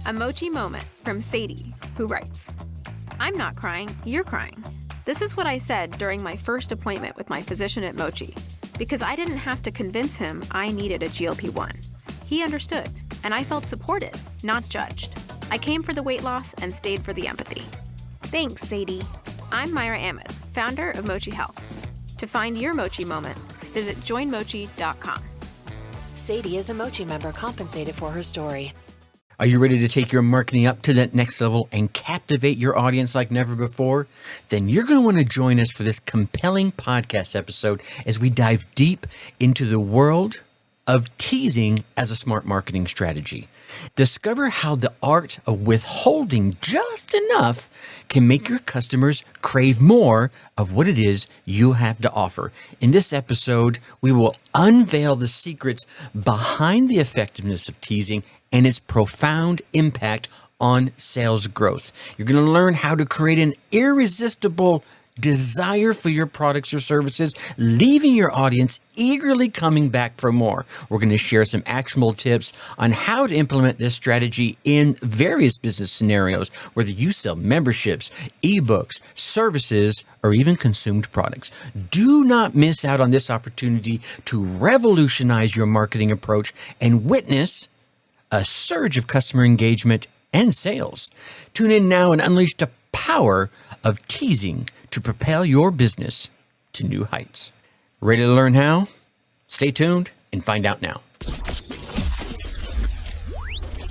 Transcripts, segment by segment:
A Mochi moment from Sadie, who writes, I'm not crying, you're crying. This is what I said during my first appointment with my physician at Mochi, because I didn't have to convince him I needed a GLP-1. He understood, and I felt supported, not judged. I came for the weight loss and stayed for the empathy. Thanks, Sadie. I'm Myra Ahmed, founder of Mochi Health. To find your Mochi moment, visit joinmochi.com. Sadie is a Mochi member compensated for her story. Are you ready to take your marketing up to that next level and captivate your audience like never before? Then you're going to want to join us for this compelling podcast episode as we dive deep into the world of teasing as a smart marketing strategy. Discover how the art of withholding just enough can make your customers crave more of what it is you have to offer. In this episode, we will unveil the secrets behind the effectiveness of teasing and its profound impact on sales growth. You're going to learn how to create an irresistible desire for your products or services, leaving your audience eagerly coming back for more. We're going to share some actionable tips on how to implement this strategy in various business scenarios, whether you sell memberships, ebooks, services, or even consumed products. Do not miss out on this opportunity to revolutionize your marketing approach and witness a surge of customer engagement and sales. Tune in now and unleash the power of teasing to propel your business to new heights. Ready to learn how? Stay tuned and find out now.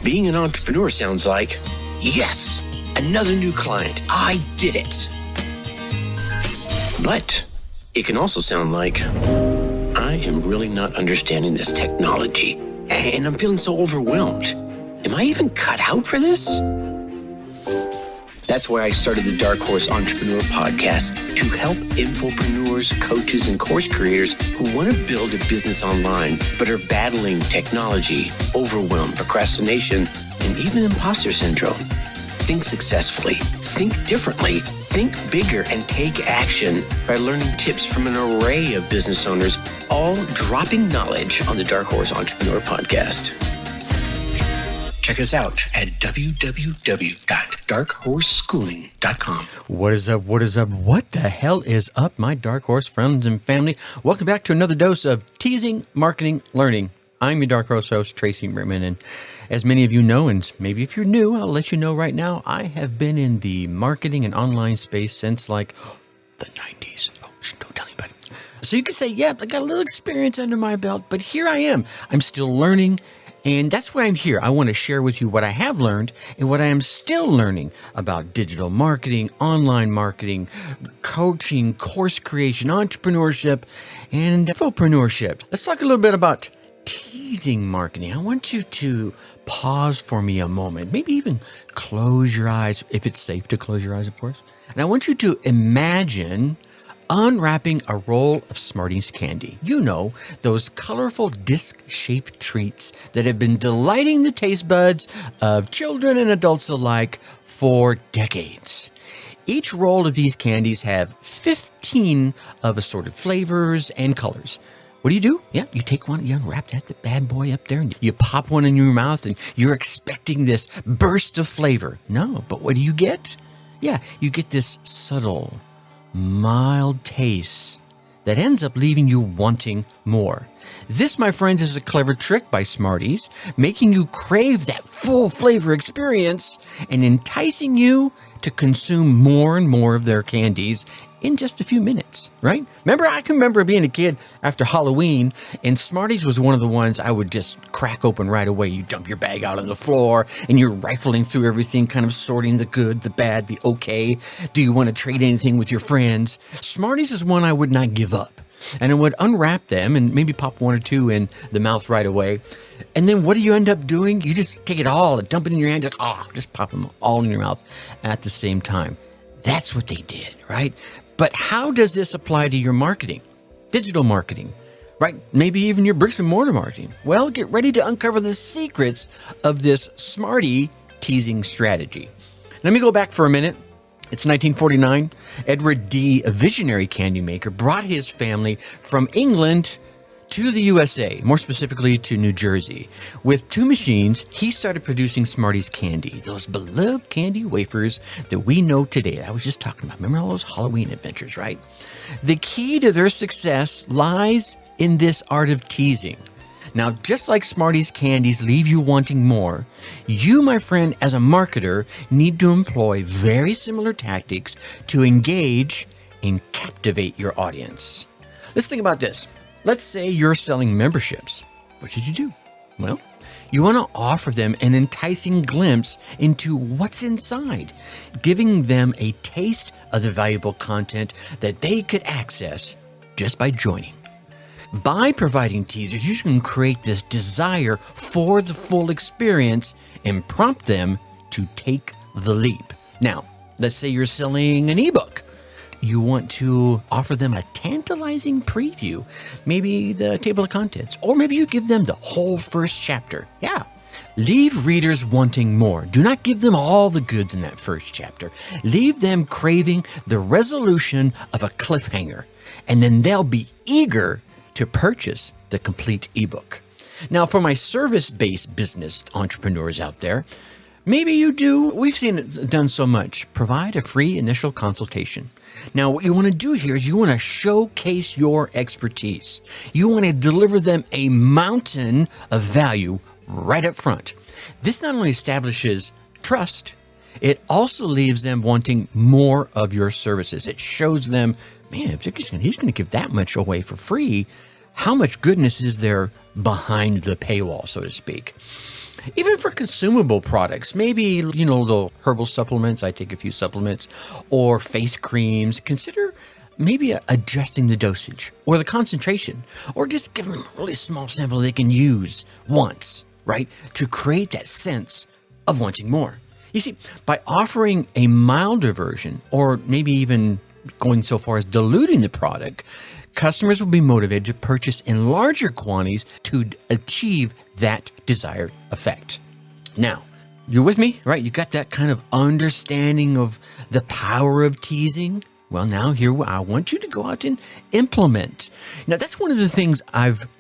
Being an entrepreneur sounds like, yes, another new client. I did it. But it can also sound like, I am really not understanding this technology, and I'm feeling so overwhelmed. Am I even cut out for this? That's why I started the Dark Horse Entrepreneur Podcast, to help infopreneurs, coaches, and course creators who want to build a business online but are battling technology, overwhelm, procrastination, and even imposter syndrome. Think successfully, think differently, think bigger, and take action by learning tips from an array of business owners, all dropping knowledge on the Dark Horse Entrepreneur Podcast. Check us out at www.darkhorseschooling.com. What is up? What is up? What the hell is up, my Dark Horse friends and family? Welcome back to another dose of Teasing Marketing Learning. I'm your Dark Horse host, Tracy Merman, and as many of you know, and maybe if you're new, I'll let you know right now, I have been in the marketing and online space since like the 90s. Oh, don't tell anybody. So you could say, yeah, I got a little experience under my belt, but here I am. I'm still learning. And that's why I'm here. I want to share with you what I have learned and what I am still learning about digital marketing, online marketing, coaching, course creation, entrepreneurship, and infopreneurship. Let's talk a little bit about teasing marketing. I want you to pause for me a moment, maybe even close your eyes, if it's safe to close your eyes, of course. And I want you to imagine unwrapping a roll of Smarties candy. You know, those colorful disc-shaped treats that have been delighting the taste buds of children and adults alike for decades. Each roll of these candies have 15 of assorted flavors and colors. What do? Yeah, you take one, you unwrap that bad boy up there, and you pop one in your mouth, and you're expecting this burst of flavor. No, but what do you get? Yeah, you get this subtle, mild taste that ends up leaving you wanting more. This, my friends, is a clever trick by Smarties, making you crave that full flavor experience and enticing you to consume more and more of their candies in just a few minutes, right? I can remember being a kid after Halloween, and Smarties was one of the ones I would just crack open right away. You dump your bag out on the floor, and you're rifling through everything, kind of sorting the good, the bad, the okay. Do you want to trade anything with your friends? Smarties is one I would not give up. And I would unwrap them and maybe pop one or two in the mouth right away. And then what do you end up doing? You just take it all and dump it in your hand, just pop them all in your mouth at the same time. That's what they did, right? But how does this apply to your marketing, digital marketing, right? Maybe even your bricks and mortar marketing. Well, get ready to uncover the secrets of this Smartie teasing strategy. Let me go back for a minute. It's 1949. Edward D., a visionary candy maker, brought his family from England to the USA, more specifically to New Jersey. With 2 machines, he started producing Smarties candy, those beloved candy wafers that we know today. I was just talking about. Remember all those Halloween adventures, right? The key to their success lies in this art of teasing. Now, just like Smarties candies leave you wanting more, you, my friend, as a marketer, need to employ very similar tactics to engage and captivate your audience. Let's think about this. Let's say you're selling memberships. What should you do? Well, you want to offer them an enticing glimpse into what's inside, giving them a taste of the valuable content that they could access just by joining. By providing teasers, you can create this desire for the full experience and prompt them to take the leap. Now, let's say you're selling an ebook. You want to offer them a tantalizing preview, maybe the table of contents, or maybe you give them the whole first chapter. Yeah. Leave readers wanting more. Do not give them all the goods in that first chapter. Leave them craving the resolution of a cliffhanger, and then they'll be eager to purchase the complete ebook. Now, for my service-based business entrepreneurs out there, maybe you do, we've seen it done so much, provide a free initial consultation. Now, what you want to do here is you want to showcase your expertise. You want to deliver them a mountain of value right up front. This not only establishes trust, it also leaves them wanting more of your services. It shows them, man, if he's going to give that much away for free, how much goodness is there behind the paywall, so to speak. Even for consumable products, maybe, the herbal supplements, I take a few supplements, or face creams, consider maybe adjusting the dosage or the concentration, or just give them a really small sample they can use once, right? To create that sense of wanting more. You see, by offering a milder version, or maybe even going so far as diluting the product, customers will be motivated to purchase in larger quantities to achieve that desired effect. Now, you're with me, right? You got that kind of understanding of the power of teasing? Well, now here I want you to go out and implement. Now, that's one of the things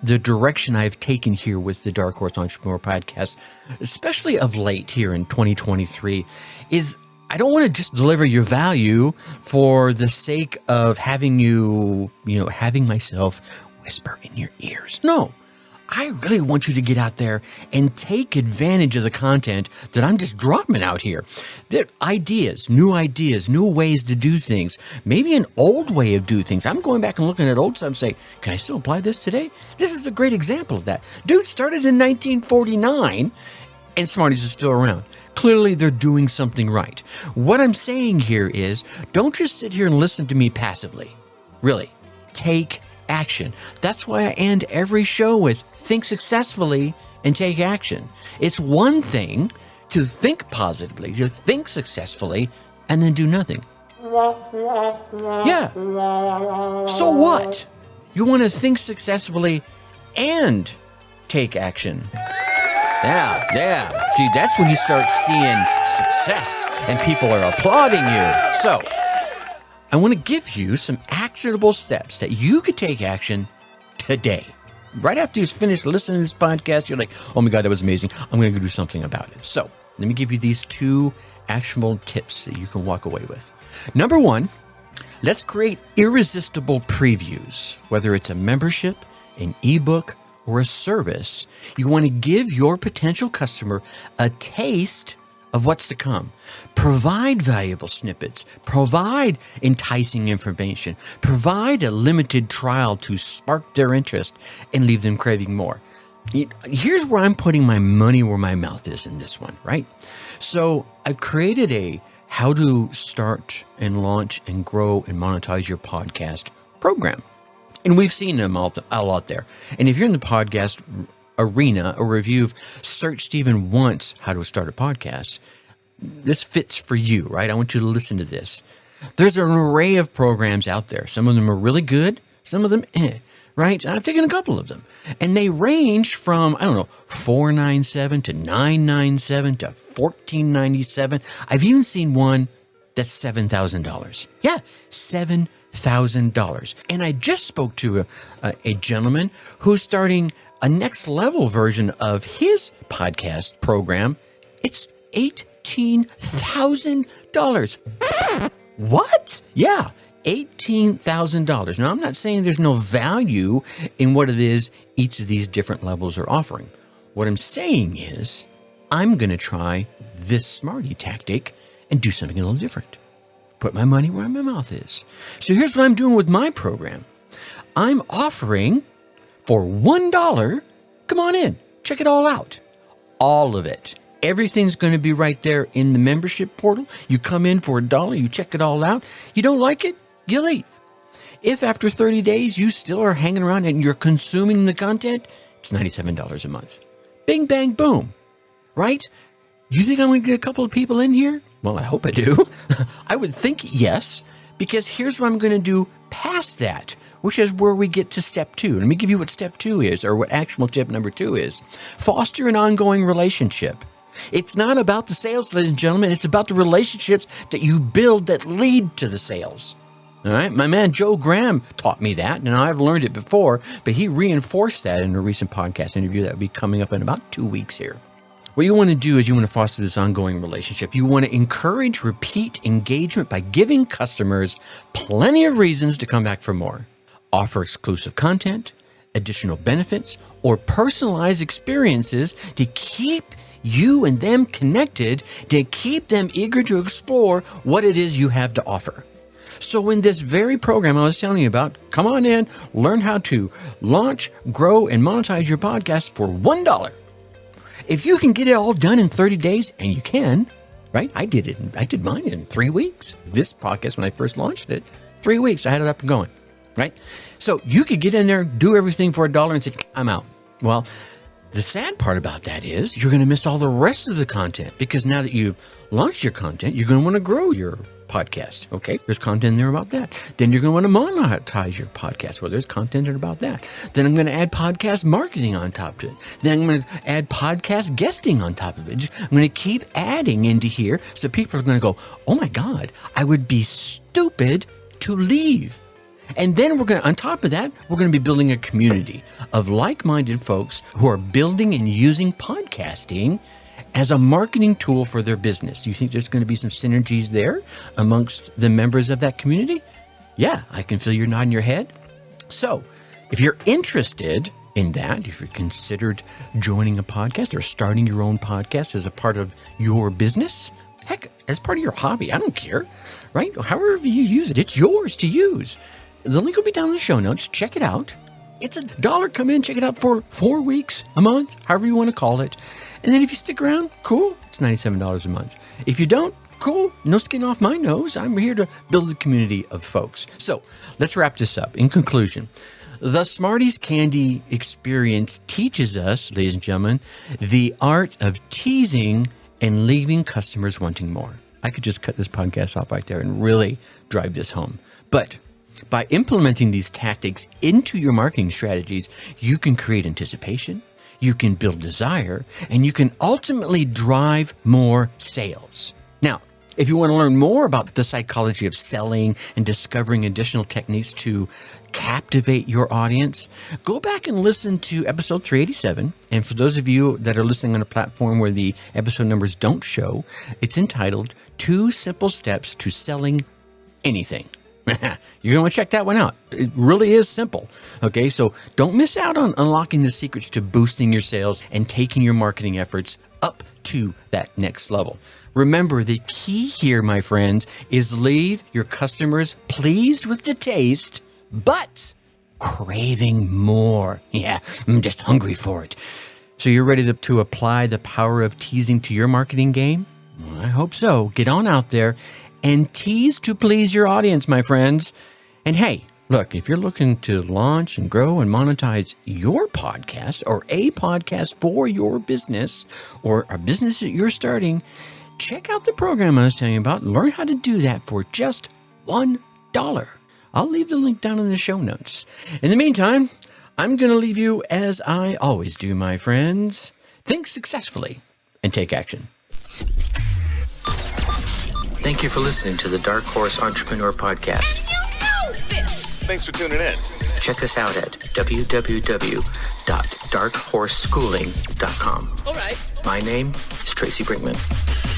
the direction I've taken here with the Dark Horse Entrepreneur Podcast, especially of late here in 2023, is I don't want to just deliver your value for the sake of having having myself whisper in your ears. No, I really want you to get out there and take advantage of the content that I'm just dropping out here. There are ideas, new ways to do things, maybe an old way of doing things. I'm going back and looking at old stuff and say, can I still apply this today? This is a great example of that. Dude started in 1949 and Smarties is still around. Clearly, they're doing something right. What I'm saying here is, don't just sit here and listen to me passively. Really, take action. That's why I end every show with think successfully and take action. It's one thing to think positively, to think successfully, and then do nothing. Yeah. So what? You want to think successfully and take action. Yeah. See, that's when you start seeing success and people are applauding you. So, I want to give you some actionable steps that you could take action today. Right after you finish listening to this podcast, you're like, oh my God, that was amazing. I'm going to go do something about it. So, let me give you these 2 actionable tips that you can walk away with. Number 1, let's create irresistible previews, whether it's a membership, an ebook, or a service. You want to give your potential customer a taste of what's to come. Provide valuable snippets. Provide enticing information. Provide a limited trial to spark their interest and leave them craving more. Here's where I'm putting my money where my mouth is in this one, right? So I've created a how to start and launch and grow and monetize your podcast program. And we've seen them all out there. And if you're in the podcast arena, or if you've searched even once how to start a podcast, this fits for you, right? I want you to listen to this. There's an array of programs out there. Some of them are really good. Some of them, right? I've taken a couple of them. And they range from, $497 to $997 to $1,497. I've even seen one that's $7,000. Yeah, $7,000. $18,000. And I just spoke to a gentleman who's starting a next level version of his podcast program. It's $18,000. What? Yeah, $18,000. Now, I'm not saying there's no value in what it is each of these different levels are offering. What I'm saying is I'm going to try this Smarty tactic and do something a little different. Put my money where my mouth is. So here's what I'm doing with my program. I'm offering for $1, come on in, check it all out. All of it. Everything's going to be right there in the membership portal. You come in for $1, you check it all out. You don't like it, you leave. If after 30 days you still are hanging around and you're consuming the content, it's $97 a month. Bing, bang, boom. Right? You think I'm going to get a couple of people in here? Well, I hope I do. I would think yes, because here's what I'm going to do past that, which is where we get to step 2. Let me give you what step 2 is, or what actual tip number 2 is. Foster an ongoing relationship. It's not about the sales, ladies and gentlemen. It's about the relationships that you build that lead to the sales. All right. My man Joe Graham taught me that, and I've learned it before, but he reinforced that in a recent podcast interview that will be coming up in about 2 weeks here. What you want to do is you want to foster this ongoing relationship. You want to encourage repeat engagement by giving customers plenty of reasons to come back for more. Offer exclusive content, additional benefits, or personalized experiences to keep you and them connected, to keep them eager to explore what it is you have to offer. So in this very program I was telling you about, come on in, learn how to launch, grow, and monetize your podcast for $1. If you can get it all done in 30 days, and you can, right? I did mine in 3 weeks. This podcast, when I first launched it, 3 weeks, I had it up and going, right? So you could get in there, do everything for $1 and say, I'm out. Well, the sad part about that is you're going to miss all the rest of the content, because now that you've launched your content, you're going to want to grow your podcast. Okay, there's content there about that. Then you're going to want to monetize your podcast. Well, there's content there about that. Then I'm going to add podcast marketing on top of it. Then I'm going to add podcast guesting on top of it. I'm going to keep adding into here, so people are going to go, oh my God, I would be stupid to leave. And then we're going to, on top of that, we're going to be building a community of like-minded folks who are building and using podcasting as a marketing tool for their business. You think there's going to be some synergies there amongst the members of that community? Yeah, I can feel you nodding your head. So if you're interested in that, if you're considered joining a podcast or starting your own podcast as a part of your business, heck, as part of your hobby, I don't care, right? However you use it, it's yours to use. The link will be down in the show notes. Check it out. It's $1. Come in, check it out for 4 weeks, a month, however you want to call it. And then if you stick around, cool, it's $97 a month. If you don't, cool, no skin off my nose. I'm here to build a community of folks. So let's wrap this up. In conclusion, the Smarties Candy experience teaches us, ladies and gentlemen, the art of teasing and leaving customers wanting more. I could just cut this podcast off right there and really drive this home. But by implementing these tactics into your marketing strategies, you can create anticipation, you can build desire, and you can ultimately drive more sales. Now, if you want to learn more about the psychology of selling and discovering additional techniques to captivate your audience, go back and listen to episode 387. And for those of you that are listening on a platform where the episode numbers don't show, it's entitled 2 Simple Steps to Selling Anything. You're going to want to check that one out. It really is simple. Okay, so don't miss out on unlocking the secrets to boosting your sales and taking your marketing efforts up to that next level. Remember, the key here, my friends, is leave your customers pleased with the taste, but craving more. Yeah, I'm just hungry for it. So you're ready to apply the power of teasing to your marketing game? Well, I hope so. Get on out there and tease to please your audience, my friends. And hey, look, if you're looking to launch and grow and monetize your podcast or a podcast for your business or a business that you're starting, check out the program I was telling you about. Learn how to do that for just $1. I'll leave the link down in the show notes. In the meantime, I'm going to leave you as I always do, my friends. Think successfully and take action. Thank you for listening to the Dark Horse Entrepreneur Podcast. this. Thanks for tuning in. Check us out at www.darkhorseschooling.com. All right. My name is Tracy Brinkman.